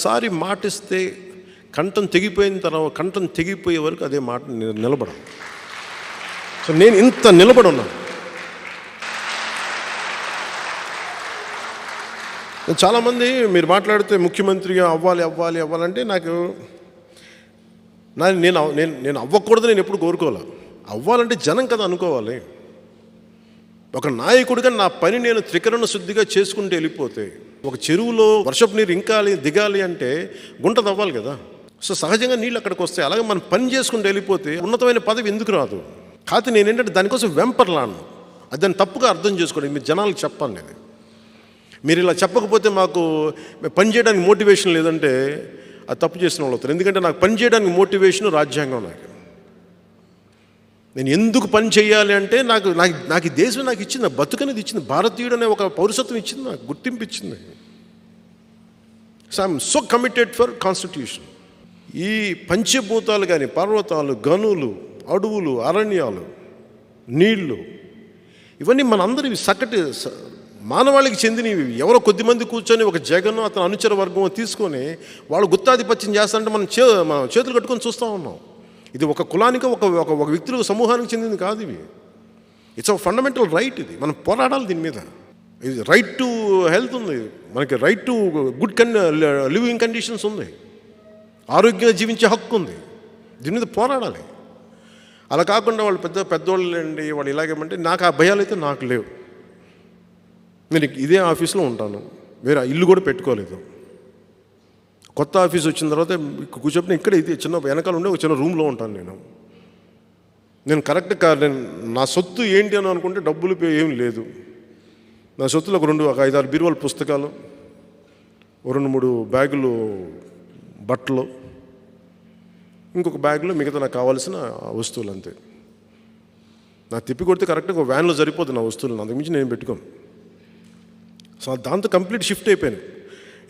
ఒక్కసారి మాటిస్తే కంఠం తెగిపోయిన తర్వాత కంఠం తెగిపోయే వరకు అదే మాట నిలబడం. సో నేను ఇంత నిలబడి ఉన్నాను. చాలామంది మీరు మాట్లాడితే ముఖ్యమంత్రిగా అవ్వాలంటే నేను అవ్వకూడదు, నేను ఎప్పుడు కోరుకోవాలి. అవ్వాలంటే జనం కదా అనుకోవాలి. ఒక నాయకుడిగా నా పని నేను త్రికరణ శుద్ధిగా చేసుకుంటూ వెళ్ళిపోతే, ఒక చెరువులో వర్షపు నీరు ఇంకాలి దిగాలి అంటే గుంట తవ్వాలి కదా. సో సహజంగా నీళ్ళు అక్కడికి వస్తాయి. అలాగే మనం పని చేసుకుంటూ వెళ్ళిపోతే ఉన్నతమైన పదవి ఎందుకు రాదు? కాకపోతే నేను ఏంటంటే దానికోసం వెంపర్లాను. అది దాన్ని తప్పుగా అర్థం చేసుకోండి. మీరు జనాలకు చెప్పాను నేను. మీరు ఇలా చెప్పకపోతే మాకు పని చేయడానికి మోటివేషన్ లేదంటే అది తప్పు చేసిన వాళ్ళు అవుతారు. ఎందుకంటే నాకు పని చేయడానికి మోటివేషన్ రాజ్యాంగం. నేను ఎందుకు పని చేయాలి అంటే నాకు ఈ దేశం నాకు ఇచ్చింది, బతుకనేది ఇచ్చింది, భారతీయుడు అనే ఒక పౌరసత్వం ఇచ్చింది, నాకు గుర్తింపు ఇచ్చింది. So I'm so committed for constitution. ఈ పంచభూతాలు కానీ, పర్వతాలు, గనులు, అడవులు, అరణ్యాలు, నీళ్లు, ఇవన్నీ మనందరివి సకటి మానవాళికి చెందినవి. ఎవరో కొద్దిమంది కూర్చొని ఒక జగన్ అతను అనుచర వర్గం తీసుకొని వాళ్ళు గుత్తాధిపత్యం చేస్తారంటే మనం చేతులు కట్టుకొని చూస్తూ ఉన్నాం. ఇది ఒక కులానికి ఒక వ్యక్తులకు సమూహానికి చెందింది కాదు. ఇవి ఇట్స్ ఒక ఫండమెంటల్ రైట్. ఇది మనం పోరాడాలి దీని మీద. ఇది రైట్ టు హెల్త్ ఉంది, మనకి right to good living conditions ఉంది, ఆరోగ్యంగా జీవించే హక్కు ఉంది. దీని మీద పోరాడాలి. అలా కాకుండా వాళ్ళు పెద్దవాళ్ళు అండి, వాళ్ళు ఇలాగేమంటే నాకు ఆ భయాలు అయితే నాకు లేవు. నేను ఇదే ఆఫీస్లో ఉంటాను, వేరే ఇల్లు కూడా పెట్టుకోలేదు. కొత్త ఆఫీస్ వచ్చిన తర్వాత కూర్చొని ఇక్కడ ఇది చిన్న వెనకాల ఉండే ఒక చిన్న రూమ్లో ఉంటాను. నేను కరెక్ట్గా నా సొత్తు ఏంటి అని అనుకుంటే డబ్బులు ఏం లేదు. నా సొత్తులో ఒక 5-6 బీరువాల పుస్తకాలు, 2-3 బ్యాగులు బట్టలు, ఇంకొక బ్యాగ్లో మిగతా నాకు కావాల్సిన వస్తువులు అంతే. నా తిప్పి కొడితే కరెక్ట్గా ఒక వ్యాన్లో సరిపోతుంది నా వస్తువులు, అంతకుమించి నేను పెట్టుకోను. సో దాంతో కంప్లీట్ షిఫ్ట్ అయిపోయాను.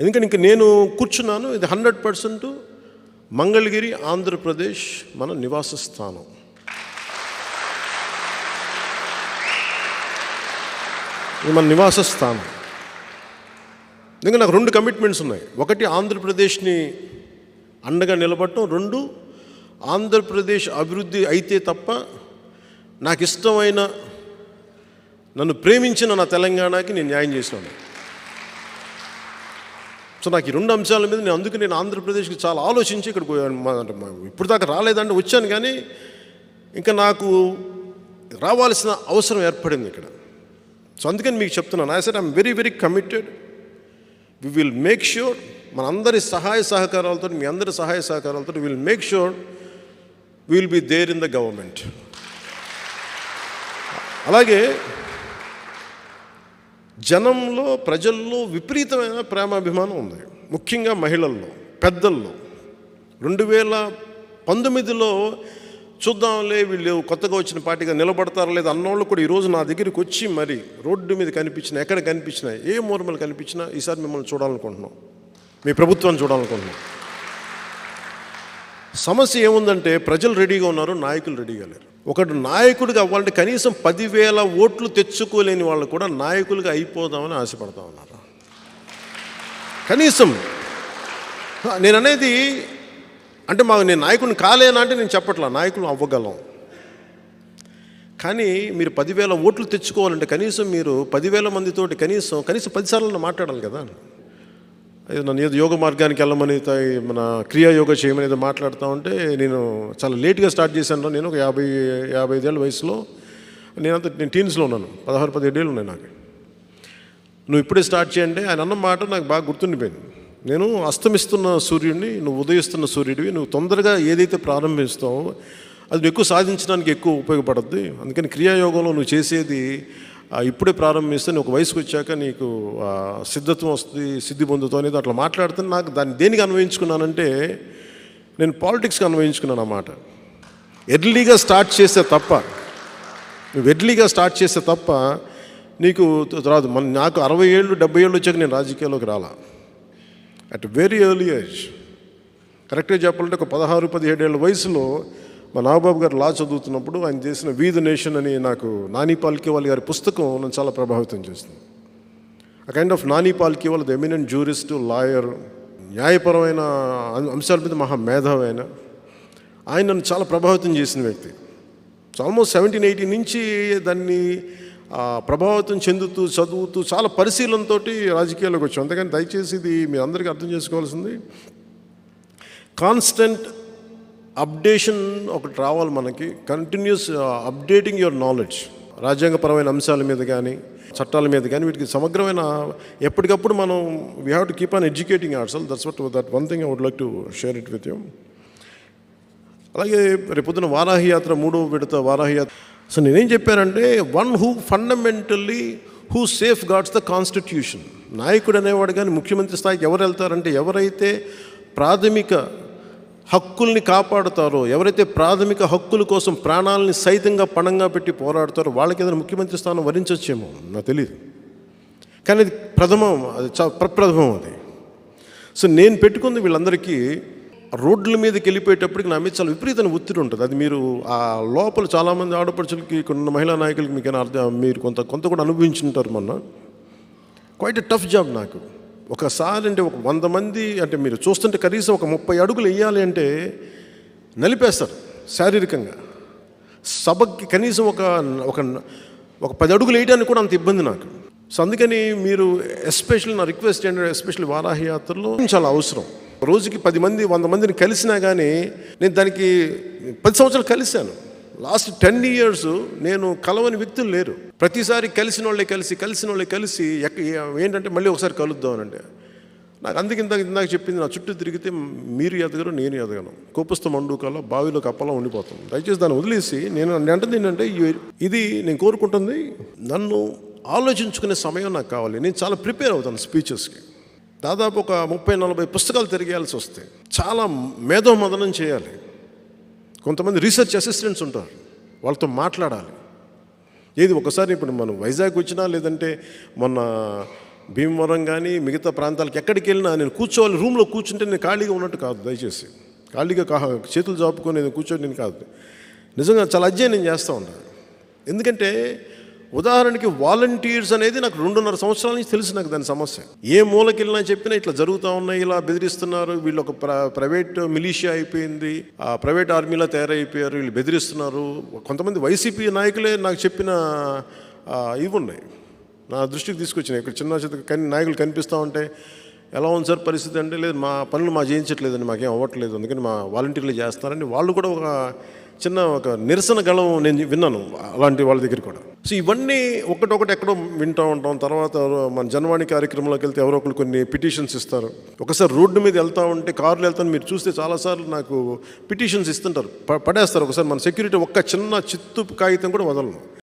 ఎందుకంటే ఇంక నేను కూర్చున్నాను. ఇది 100% మంగళగిరి, ఆంధ్రప్రదేశ్ మన నివాస స్థానం. ఇది మన నివాస స్థానం. ఎందుకంటే నాకు 2 కమిట్మెంట్స్ ఉన్నాయి. ఒకటి ఆంధ్రప్రదేశ్ని అండగా నిలబడటం, 2 ఆంధ్రప్రదేశ్ అభివృద్ధి అయితే తప్ప నాకు ఇష్టమైన నన్ను ప్రేమించిన నా తెలంగాణకి నేను న్యాయం చేసినాను. సో నాకు ఈ 2 అంశాల మీద నేను ఆంధ్రప్రదేశ్కి చాలా ఆలోచించి ఇక్కడికి ఇప్పుడు దాకా రాలేదంటే వచ్చాను, కానీ ఇంకా నాకు రావాల్సిన అవసరం ఏర్పడింది ఇక్కడ. సో అందుకని మీకు చెప్తున్నాను, I said I'm very very committed. We will make sure మనందరి సహాయ సహకారాలతో, మీ అందరి సహాయ సహకారాలతో will make sure we will be there in the government. అలాగే జనంలో, ప్రజల్లో విపరీతమైన ప్రేమాభిమానం ఉంది, ముఖ్యంగా మహిళల్లో, పెద్దల్లో. 2019లో చూద్దాంలే వీళ్ళు కొత్తగా వచ్చిన పార్టీగా నిలబడతారా లేదా అన్నోళ్ళు కూడా ఈరోజు నా దగ్గరికి వచ్చి మరి రోడ్డు మీద కనిపించినా, ఎక్కడ కనిపించినా, ఏ మూర్మలు కనిపించినా ఈసారి మిమ్మల్ని చూడాలనుకుంటున్నాం, మీ ప్రభుత్వాన్ని చూడాలనుకుంటున్నాం. సమస్య ఏముందంటే ప్రజలు రెడీగా ఉన్నారు, నాయకులు రెడీగా లేరు. ఒకటి నాయకుడిగా అవ్వాలంటే కనీసం 10,000 ఓట్లు తెచ్చుకోలేని వాళ్ళు కూడా నాయకులుగా అయిపోదామని ఆశపడతా ఉన్నారు. కనీసం నేను అనేది అంటే నేను నాయకుడిని కాలేనా అంటే నేను చెప్పట్లా, నాయకులు అవ్వగలం. కానీ మీరు 10,000 ఓట్లు తెచ్చుకోవాలంటే కనీసం మీరు 10,000 మందితోటి కనీసం 10 సార్లు మాట్లాడాలి కదా. నన్ను ఏదో యోగ మార్గానికి వెళ్ళమని, మన క్రియాయోగ చేయమని మాట్లాడుతూ ఉంటే నేను చాలా లేట్గా స్టార్ట్ చేశాను. నేను ఒక 55 ఏళ్ళ వయసులో, నేను టీన్స్లో ఉన్నాను, 16-17 ఏళ్ళు ఉన్నాయి నాకు. నువ్వు ఇప్పుడే స్టార్ట్ చేయండి ఆయన అన్న మాట నాకు బాగా గుర్తుండిపోయింది. నేను అస్తమిస్తున్న సూర్యుడిని, నువ్వు ఉదయిస్తున్న సూర్యుడివి. నువ్వు తొందరగా ఏదైతే ప్రారంభిస్తావో అది నువ్వు ఎక్కువ సాధించడానికి ఎక్కువ ఉపయోగపడుద్ది. అందుకని క్రియాయోగంలో నువ్వు చేసేది ఇప్పుడే ప్రారంభిస్తే నువ్వు ఒక వయసుకు వచ్చాక నీకు సిద్ధత్వం వస్తుంది, సిద్ధి పొందుతావు అనేది అట్లా మాట్లాడుతున్నా. నాకు దాన్ని దేనికి అన్వయించుకున్నానంటే నేను పాలిటిక్స్కి అన్వయించుకున్నాను అన్నమాట. ఎర్లీగా స్టార్ట్ చేస్తే తప్ప, నువ్వు ఎర్లీగా స్టార్ట్ చేస్తే తప్ప నీకు రాదు. నాకు 60 ఏళ్ళు 70 ఏళ్ళు వచ్చాక నేను రాజకీయాల్లోకి రాలా. అట్ వెరీ ఎర్లీ ఏజ్, కరెక్ట్గా చెప్పాలంటే ఒక 16-17 ఏళ్ళ వయసులో మా నాగబాబు గారు లా చదువుతున్నప్పుడు ఆయన చేసిన వి ద నేషన్ అని నాకు నాని పాల్కీవాల్ గారి పుస్తకం నన్ను చాలా ప్రభావితం చేస్తుంది. ఆ kind of Nani Palkhivala, the eminent jurist, lawyer, న్యాయపరమైన అంశాల మీద మహా మేధావి ఆయన నన్ను చాలా ప్రభావితం చేసిన వ్యక్తి. సో ఆల్మోస్ట్ 17-18 నుంచి దాన్ని ప్రభావితం చెందుతూ చదువుతూ చాలా పరిశీలనతో రాజకీయాల్లోకి వచ్చాం. అంతేగాని దయచేసి ఇది మీరు అందరికీ అర్థం చేసుకోవాల్సింది, కాన్స్టెంట్ అప్డేషన్ ఒకటి రావాలి మనకి. కంటిన్యూస్ అప్డేటింగ్ యువర్ నాలెడ్జ్, రాజ్యాంగపరమైన అంశాల మీద కానీ చట్టాల మీద కానీ వీటికి సమగ్రమైన ఎప్పటికప్పుడు మనం we have to keep on educating our self. That one thing I would like to share it with you. అలాగే రేపొద్దున వారాహి యాత్ర, 3వ విడత వారాహి యాత్ర. సో నేనేం చెప్పానంటే, one who fundamentally who safe guards the constitution. నాయకుడు అనేవాడు కానీ ముఖ్యమంత్రి స్థాయికి ఎవరు వెళ్తారంటే, ఎవరైతే ప్రాథమిక హక్కుల్ని కాపాడుతారో, ఎవరైతే ప్రాథమిక హక్కుల కోసం ప్రాణాలని సైతంగా పణంగా పెట్టి పోరాడతారో వాళ్ళకి ఏదైనా ముఖ్యమంత్రి స్థానం వరించవచ్చేమో, నాకు తెలియదు. కానీ అది ప్రథమం, అది ప్రప్రథమం అది. సో నేను పెట్టుకుంది వీళ్ళందరికీ రోడ్ల మీదకి వెళ్ళిపోయేటప్పటికి నా మీద చాలా విపరీతమైన ఒత్తిడి ఉంటుంది. అది మీరు ఆ లోపల చాలామంది ఆడపడుచులకి, కొన్ని మహిళా నాయకులకి మీకైనా అర్థం, మీరు కొంత కూడా అనుభవించుంటారు. మొన్న క్వైట్ టఫ్ జాబ్ నాకు. ఒకసారి అంటే 100 మంది అంటే మీరు చూస్తుంటే కనీసం ఒక 30 అడుగులు వేయాలి అంటే నలిపేస్తారు శారీరకంగా. సభకి కనీసం ఒక 10 అడుగులు వేయడానికి కూడా అంత ఇబ్బంది నాకు. సో అందుకని మీరు ఎస్పెషల్లీ నా రిక్వెస్ట్ ఏంటంటే, ఎస్పెషల్లీ వారాహి యాత్రలో చాలా అవసరం. రోజుకి 10 మంది 100 మందిని కలిసినా కానీ, నేను దానికి 10 సంవత్సరాలు కలిశాను. లాస్ట్ 10 years నేను కలవని వ్యక్తులు లేరు. ప్రతిసారి కలిసిన వాళ్ళే కలిసి ఏంటంటే మళ్ళీ ఒకసారి కలుద్దామనంటే నాకు అందుకే ఇందాక చెప్పింది, నా చుట్టూ తిరిగితే మీరు ఎదగరు, నేను ఎదగను. కోపస్థ మండుకల్లా బావిలో కప్పలా ఉండిపోతాం. దయచేసి దాన్ని వదిలేసి నేను అంటుంది ఏంటంటే, ఇది నేను కోరుకుంటుంది, నన్ను ఆలోచించుకునే సమయం నాకు కావాలి. నేను చాలా ప్రిపేర్ అవుతాను స్పీచెస్కి. దాదాపు ఒక 30-40 పుస్తకాలు తిరిగేయాల్సి వస్తే, చాలా మేధోమదనం చేయాలి. కొంతమంది రీసెర్చ్ అసిస్టెంట్స్ ఉంటారు, వాళ్ళతో మాట్లాడాలి. ఏది ఒకసారి ఇప్పుడు మనం వైజాగ్ వచ్చినా, లేదంటే మొన్న భీమవరం కానీ మిగతా ప్రాంతాలకు ఎక్కడికి వెళ్ళినా నేను కూర్చోవాలి. రూమ్లో కూర్చుంటే నేను ఖాళీగా ఉన్నట్టు కాదు. దయచేసి ఖాళీగా చేతులు చాపుకొని నేను కూర్చొని నేను కాదు, నిజంగా చాలా అధ్యయనం చేస్తూ ఉంటాను. ఎందుకంటే ఉదాహరణకి వాలంటీర్స్ అనేది నాకు 2.5 సంవత్సరాల నుంచి తెలుసు. నాకు దాని సమస్య ఏ మూలకెళ్ళినా చెప్పినా ఇట్లా జరుగుతూ ఉన్నాయి, ఇలా బెదిరిస్తున్నారు, వీళ్ళు ఒక ప్రైవేట్ మిలీషియా అయిపోయింది, ప్రైవేట్ ఆర్మీలా తయారైపోయారు, వీళ్ళు బెదిరిస్తున్నారు. కొంతమంది వైసీపీ నాయకులే నాకు చెప్పిన ఇవి ఉన్నాయి, నా దృష్టికి తీసుకొచ్చినాయి. ఇక్కడ చిన్న నాయకులు కనిపిస్తూ ఉంటే, ఎలా ఉంది సార్ పరిస్థితి అంటే, లేదు మా పనులు చేయించట్లేదండి, మాకేం అవ్వట్లేదు, అందుకని మా వాలంటీర్లు చేస్తారని వాళ్ళు కూడా ఒక నిరసన గళం నేను విన్నాను అలాంటి వాళ్ళ దగ్గర కూడా. సో ఇవన్నీ ఒకటొకటి ఎక్కడో వింటూ ఉంటాం. తర్వాత మన జనవాణి కార్యక్రమంలోకి వెళ్తే ఎవరో ఒకరు కొన్ని పిటిషన్స్ ఇస్తారు. ఒకసారి రోడ్డు మీద వెళ్తూ ఉంటే, కార్లు వెళ్తాను, మీరు చూస్తే చాలాసార్లు నాకు పిటిషన్స్ ఇస్తుంటారు, పడేస్తారు. ఒకసారి మన సెక్యూరిటీ ఒక్క చిన్న చిత్తు కాగితం కూడా వదలను.